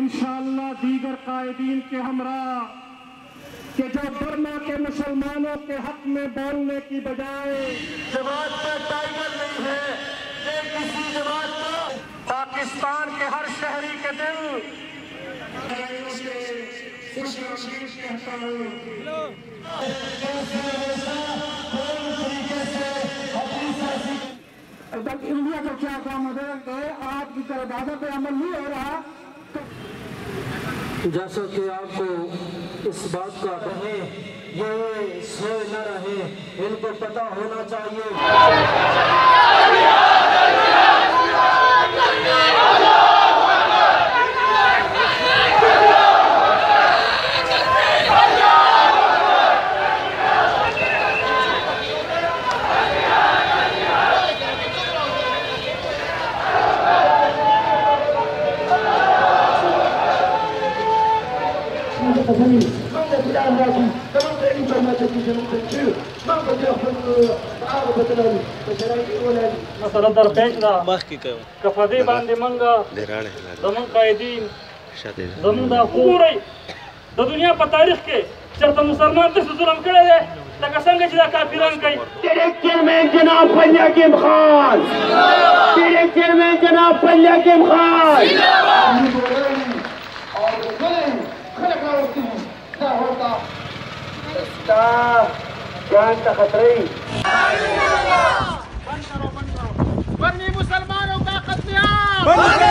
इंशाअल्लाह दीगर कायदीन के हमरा कि जो बर्मा के मुसलमानों के हक में बोलने की बजाय जमात पे टाइगर नहीं है, ये किसी जमात को पाकिस्तान के हर शहरी के दिल कहता हूँ। इंडिया का क्या काम है? आपकी तरह इबादत पे अमल नहीं हो रहा। जैसा कि आपको इस बात का कहें, ये सोए न रहे, इनको पता होना चाहिए। مسألة درپیش دا کفدی باندې منګه زمون قائدین زمون دا پوری د دنیا په تاریخ کې چرته مسلمان د ظلم کړی دی لکه څنګه چې دا کافران کوي. ډایریکټر میں جناب پلیاکم خان، ډایریکټر میں جناب پلیاکم خان جان کا خطرے برمی مسلمانوں کا قتل عام